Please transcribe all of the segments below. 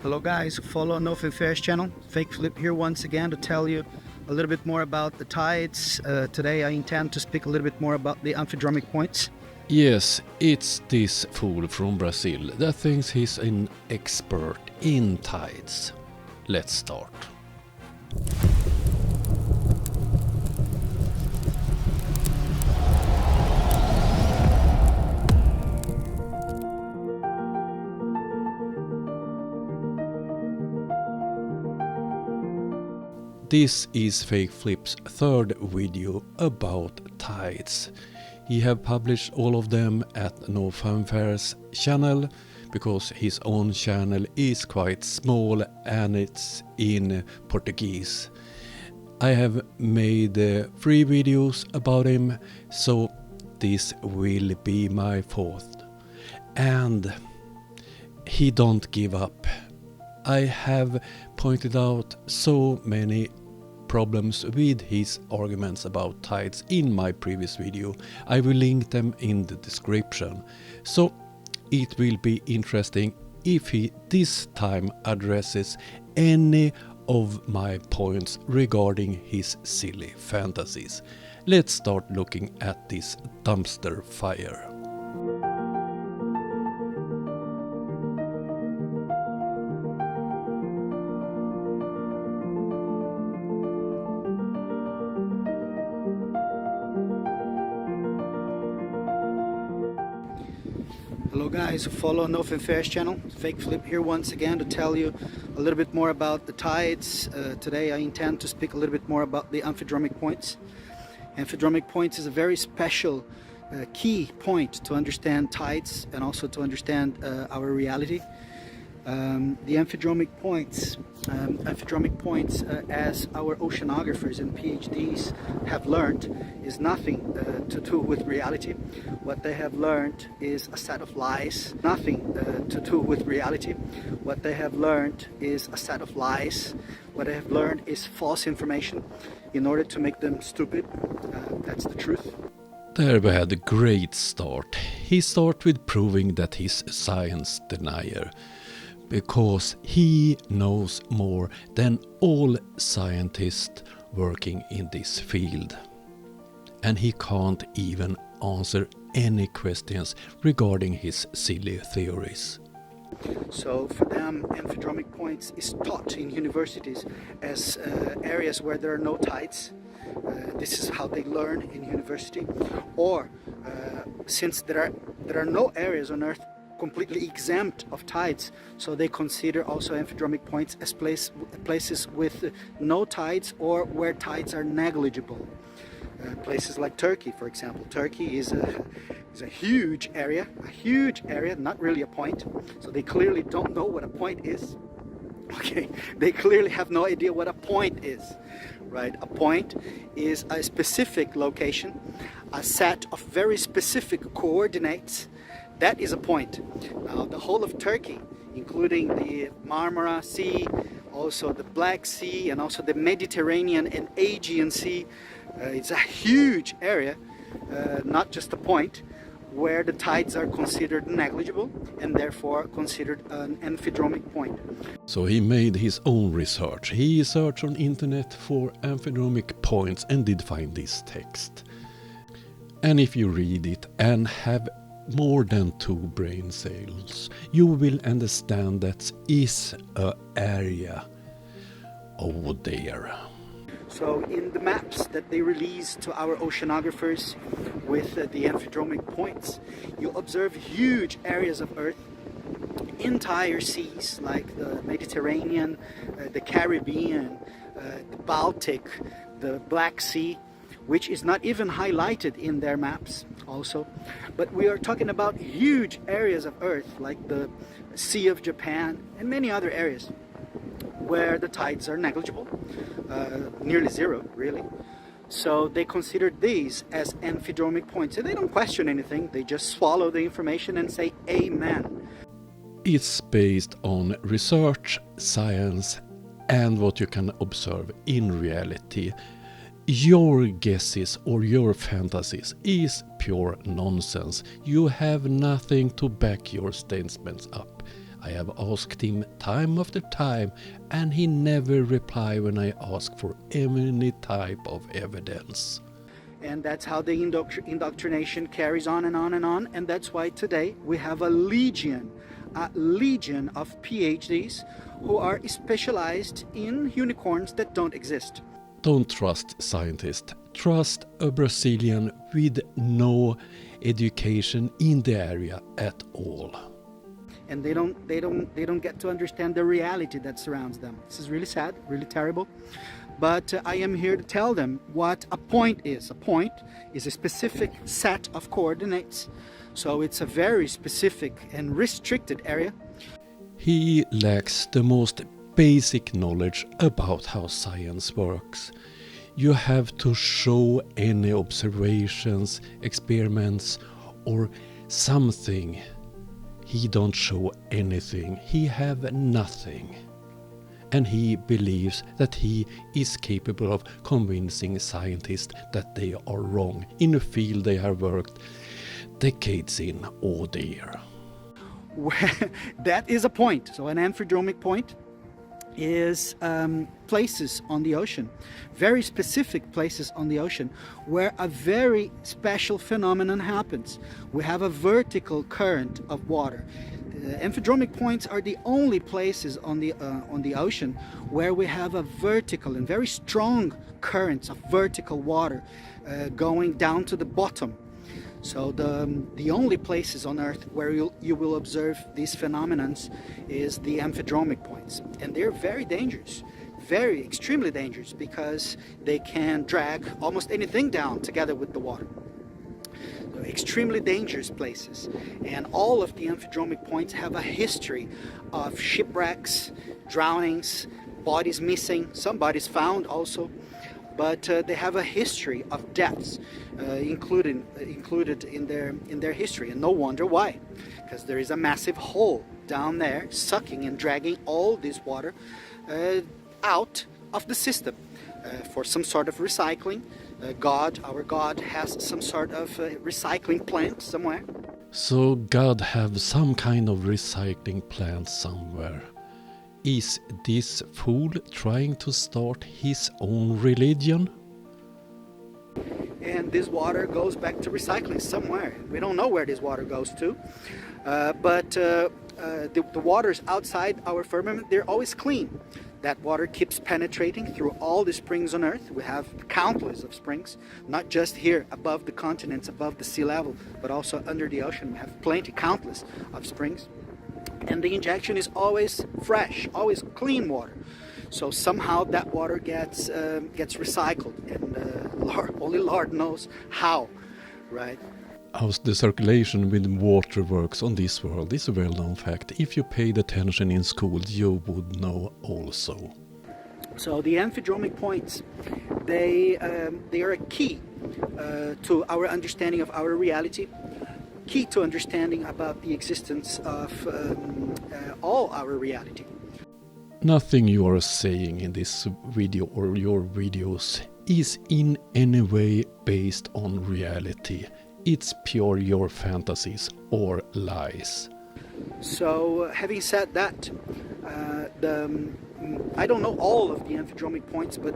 Hello guys, follow No Fanfare's channel. Fake Flip here once again to tell you a little bit more about the tides. Today I intend to speak a little bit more about the amphidromic points. Yes, it's this fool from Brazil that thinks he's an expert in tides. Let's start. This is Fake Flip's third video about tides. He have published all of them at No Fanfare's channel because his own channel is quite small and it's in Portuguese. I have made 3 videos about him, so this will be my 4th. And he don't give up. I have pointed out so many problems with his arguments about tides in my previous video. I will link them in the description. So it will be interesting if he this time addresses any of my points regarding his silly fantasies. Let's start looking at this dumpster fire. Hello guys, follow No Fanfare's channel. Fake Flip here once again to tell you a little bit more about the tides. Today I intend to speak a little bit more about the amphidromic points. Amphidromic points is a very special key point to understand tides and also to understand our reality. The amphidromic points, as our oceanographers and PhDs have learned, is nothing to do with reality. What they have learned is a set of lies. Nothing to do with reality. What they have learned is a set of lies. What they have learned is false information in order to make them stupid. That's the truth. There we had a great start. He started with proving that he's a science denier, because he knows more than all scientists working in this field. And he can't even answer any questions regarding his silly theories. So for them, amphidromic points is taught in universities as areas where there are no tides. This is how they learn in university. Or since there are no areas on Earth completely exempt of tides, so they consider also amphidromic points as places with no tides or where tides are negligible. Places like Turkey, for example. Turkey is a huge area, not really a point. So they clearly don't know what a point is. Okay, they clearly have no idea what a point is, right? A point is a specific location, a set of very specific coordinates. That is a point. Now, the whole of Turkey, including the Marmara Sea, also the Black Sea, and also the Mediterranean and Aegean Sea, it's a huge area, not just a point, where the tides are considered negligible and therefore considered an amphidromic point. So he made his own research. He searched on internet for amphidromic points and did find this text. And if you read it and have more than 2 brain cells, you will understand that is an area over there. So in the maps that they release to our oceanographers with the amphidromic points, you observe huge areas of Earth, entire seas like the Mediterranean, the Caribbean, the Baltic, the Black Sea, which is not even highlighted in their maps also. But we are talking about huge areas of Earth like the Sea of Japan and many other areas where the tides are negligible, nearly zero really. So they consider these as amphidromic points, and they don't question anything, they just swallow the information and say amen. It's based on research, science, and what you can observe in reality. Your guesses or your fantasies is pure nonsense. You have nothing to back your statements up. I have asked him time after time, and he never replied when I ask for any type of evidence. And that's how the indoctrination carries on and on and on. And that's why today we have a legion of PhDs who are specialized in unicorns that don't exist. Don't trust scientists. Trust a Brazilian with no education in the area at all. And they don't get to understand the reality that surrounds them. This is really sad, really terrible. But I am here to tell them what a point is. A point is a specific set of coordinates. So it's a very specific and restricted area. He lacks the most basic knowledge about how science works. You have to show any observations, experiments, or something. He don't show anything. He have nothing. And he believes that he is capable of convincing scientists that they are wrong in a field they have worked decades in. Oh dear. That is a point. So an amphidromic point is places on the ocean, very specific places on the ocean where a very special phenomenon happens. We have a vertical current of water. Amphidromic points are the only places on the ocean where we have a vertical and very strong currents of vertical water going down to the bottom. So the only places on Earth where you will observe these phenomena is the amphidromic points, and they're very dangerous, very extremely dangerous, because they can drag almost anything down together with the water. They're extremely dangerous places, and all of the amphidromic points have a history of shipwrecks, drownings, bodies missing, some bodies found also. But they have a history of deaths included in their history, and no wonder why, because there is a massive hole down there sucking and dragging all this water out of the system for some sort of recycling. Our God has some sort of recycling plant somewhere. So God have some kind of recycling plant somewhere. Is this fool trying to start his own religion? And this water goes back to recycling somewhere. We don't know where this water goes to, but the waters outside our firmament, they're always clean. That water keeps penetrating through all the springs on Earth. We have countless of springs, not just here above the continents, above the sea level, but also under the ocean. We have plenty, countless of springs. And the injection is always fresh, always clean water. So somehow that water gets recycled, and only Lord knows how, right? How the circulation with water works on this world is a well-known fact. If you paid attention in school, you would know also. So the amphidromic points, they are a key to our understanding of our reality. Key to understanding about the existence of all our reality. Nothing you are saying in this video or your videos is in any way based on reality. It's pure your fantasies or lies. So having said that, I don't know all of the amphidromic points, but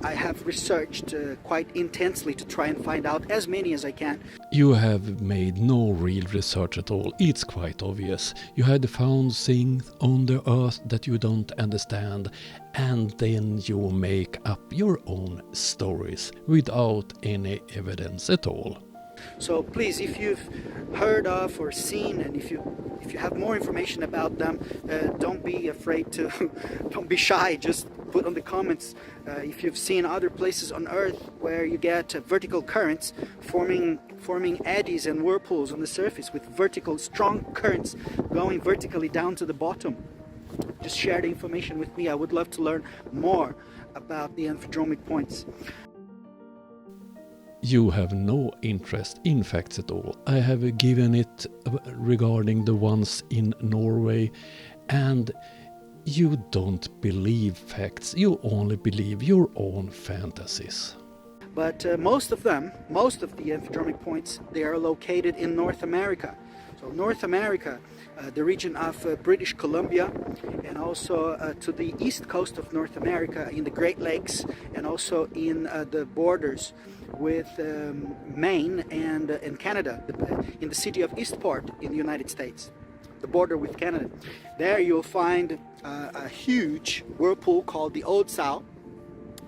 I have researched quite intensely to try and find out as many as I can. You have made no real research at all. It's quite obvious. You had found things on the earth that you don't understand, and then you make up your own stories without any evidence at all. So please, if you've heard of or seen, and if you have more information about them, don't be afraid to, don't be shy, just put on the comments if you've seen other places on Earth where you get vertical currents forming eddies and whirlpools on the surface with vertical strong currents going vertically down to the bottom. Just share the information with me. I would love to learn more about the amphidromic points. You have no interest in facts at all. I have given it regarding the ones in Norway, and you don't believe facts, you only believe your own fantasies. But most of the amphidromic points, they are located in North America. So North America, the region of British Columbia, and also to the east coast of North America in the Great Lakes, and also in the borders with Maine and Canada, in the city of Eastport in the United States, the border with Canada. There you'll find a huge whirlpool called the Old Sow.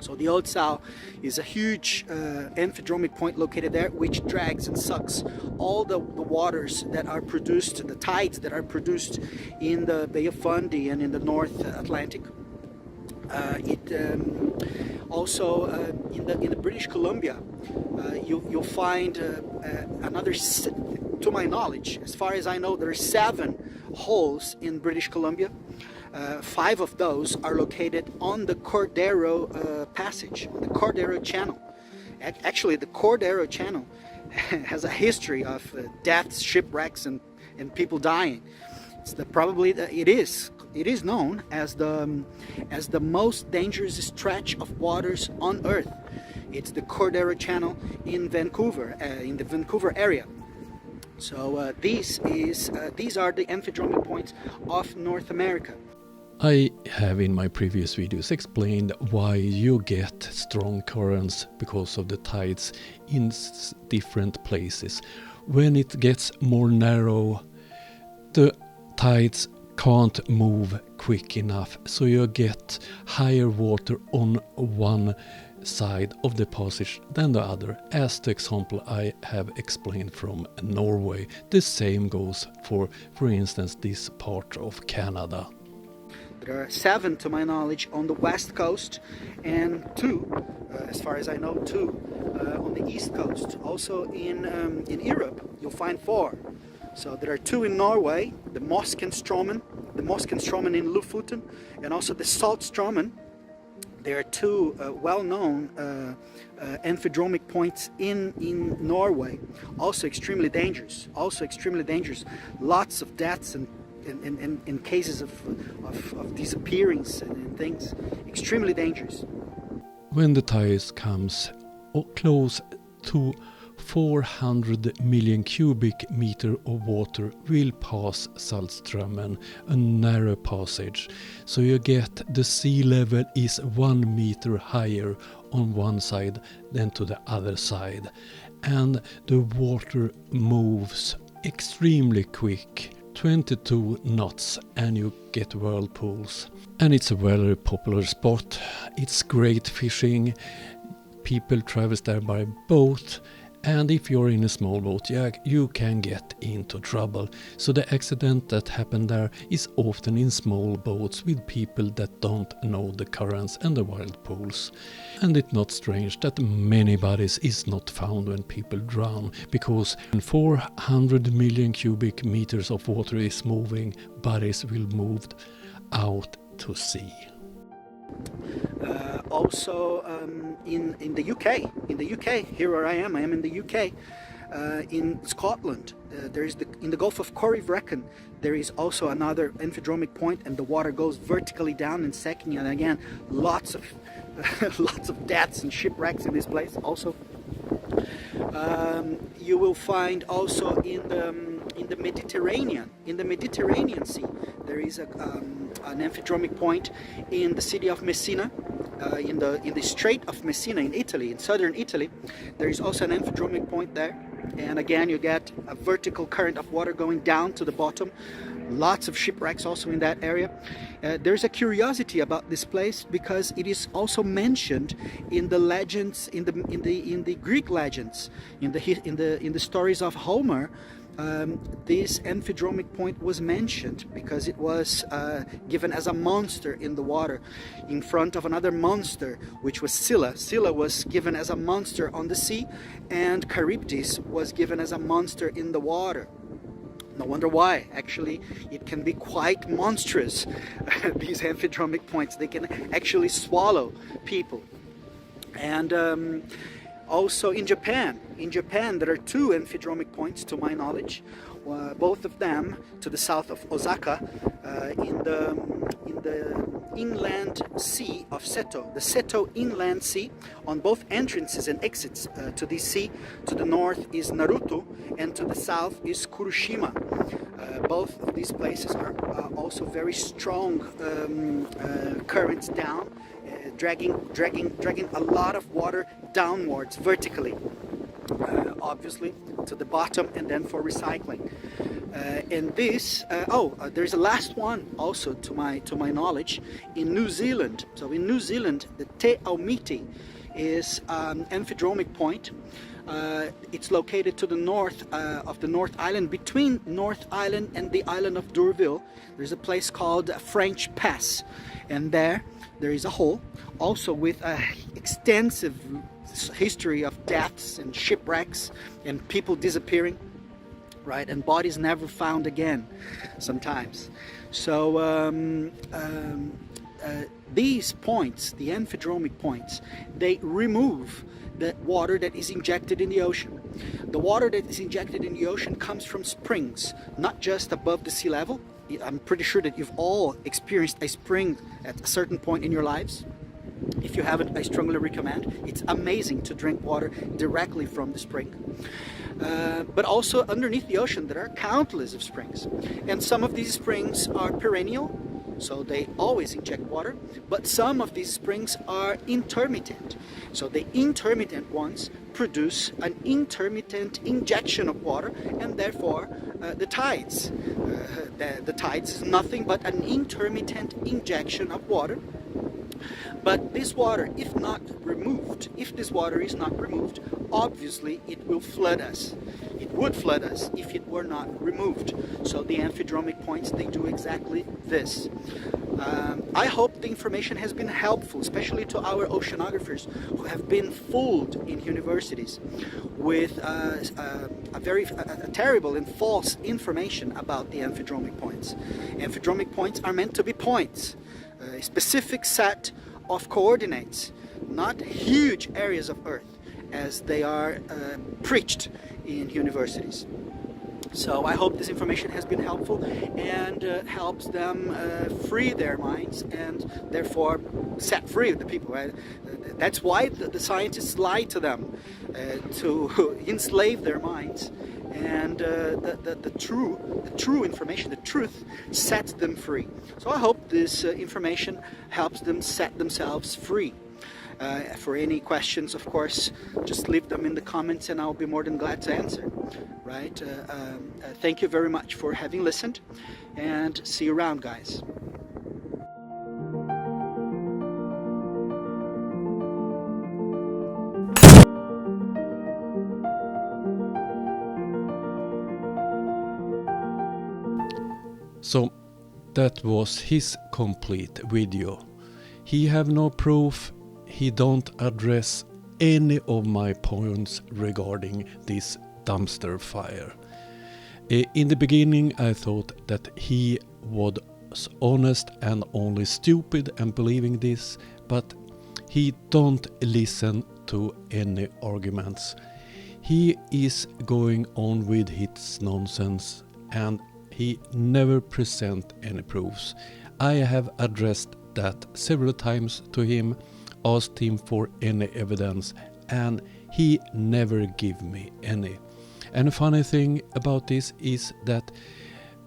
So the Old Sow is a huge amphidromic point located there, which drags and sucks all the waters that are produced, the tides that are produced in the Bay of Fundy and in the North Atlantic. Also in the British Columbia, you'll find another, to my knowledge, as far as I know, there are 7 holes in British Columbia. 5 of those are located on the Cordero Passage, on the Cordero Channel. Actually, the Cordero Channel has a history of deaths, shipwrecks, and people dying. It is known as the most dangerous stretch of waters on Earth. It's the Cordero Channel in Vancouver, in the Vancouver area. So these are the amphidromic points of North America. I have in my previous videos explained why you get strong currents because of the tides in different places. When it gets more narrow, the tides can't move quick enough, so you get higher water on one side of the passage than the other, as the example I have explained from Norway. The same goes for instance, this part of Canada. There are 7, to my knowledge, on the west coast, and 2, as far as I know, 2 on the east coast. Also in Europe, you'll find 4. So there are 2 in Norway, the Moskenströmen in Lofoten, and also the Saltströmen. There are 2 well-known amphidromic points in Norway, also extremely dangerous. Lots of deaths and in cases of disappearance and things, extremely dangerous. When the tides comes close to 400 million cubic meter of water will pass Saltströmmen, a narrow passage, so you get the sea level is 1 meter higher on one side than to the other side, and the water moves extremely quick, 22 knots, and you get whirlpools. And it's a very popular spot. It's great fishing. People travel there by boat, and if you're in a small boat, yeah, you can get into trouble. So the accident that happened there is often in small boats with people that don't know the currents and the whirlpools. And it's not strange that many bodies is not found when people drown, because when 400 million cubic meters of water is moving, bodies will move out to sea. Also in the UK, here where I am in the UK, in Scotland, there is in the Gulf of Corryvreckan, there is also another amphidromic point, and the water goes vertically down in Sekni, and again, lots of deaths and shipwrecks in this place. Also, you will find also in the Mediterranean Sea, there is an amphidromic point in the city of Messina, in the Strait of Messina in Italy, in southern Italy. There is also an amphidromic point there, and again you get a vertical current of water going down to the bottom. Lots of shipwrecks also in that area. There's a curiosity about this place because it is also mentioned in the legends, in the Greek legends, in the stories of Homer. This amphidromic point was mentioned because it was given as a monster in the water in front of another monster, which was Scylla. Scylla was given as a monster on the sea, and Charybdis was given as a monster in the water. No wonder why. Actually, it can be quite monstrous, these amphidromic points. They can actually swallow people. And also in Japan, there are 2 amphidromic points to my knowledge, both of them to the south of Osaka, in the inland sea of Seto, the Seto inland sea. On both entrances and exits to this sea, to the north is Naruto, and to the south is Kurushima. Both of these places are also very strong currents down, dragging a lot of water downwards vertically, obviously to the bottom, and then for recycling. And this, there's a last one also to my knowledge in New Zealand. So in New Zealand, the Te Aumiti is an amphidromic point. It's located to the north of the North Island, between North Island and the island of D'Urville. There's a place called French Pass, and there is a hole, also with a extensive history of deaths and shipwrecks and people disappearing, right, and bodies never found again sometimes. So these points, the amphidromic points, they remove the water that is injected in the ocean. The water that is injected in the ocean comes from springs, not just above the sea level. I'm pretty sure that you've all experienced a spring at a certain point in your lives. If you haven't, I strongly recommend. It's amazing to drink water directly from the spring. But also underneath the ocean there are countless of springs, and some of these springs are perennial, so they always inject water, but some of these springs are intermittent. So the intermittent ones produce an intermittent injection of water, and therefore the tides. The tides is nothing but an intermittent injection of water. But this water, if not removed, if this water is not removed, obviously it will flood us. It would flood us if it were not removed. So the amphidromic points, they do exactly this. I hope the information has been helpful, especially to our oceanographers who have been fooled in universities with a terrible and false information about the amphidromic points. Amphidromic points are meant to be points, a specific set of coordinates, not huge areas of Earth as they are preached in universities. So I hope this information has been helpful and helps them free their minds and therefore set free the people, right? That's why the scientists lie to them, to enslave their minds, and the true information, the truth, sets them free. So I hope this information helps them set themselves free. For any questions, of course, just leave them in the comments and I'll be more than glad to answer. Right? Thank you very much for having listened, and see you around, guys. So that was his complete video. He have no proof. He don't address any of my points regarding this dumpster fire. In the beginning I thought that he was honest and only stupid and believing this, but he don't listen to any arguments. He is going on with his nonsense and he never present any proofs. I have addressed that several times to him, asked him for any evidence, and he never give me any. And the funny thing about this is that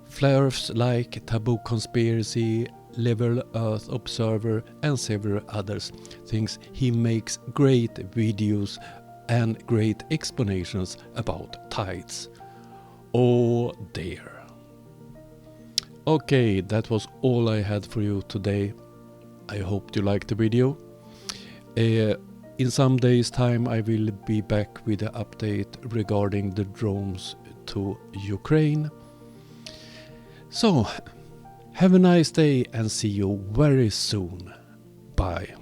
flares like Taboo Conspiracy, Level Earth Observer and several others thinks he makes great videos and great explanations about tides. Oh dear. Okay, that was all I had for you today. I hope you liked the video. In some days time I will be back with an update regarding the drones to Ukraine. So, have a nice day and see you very soon. Bye.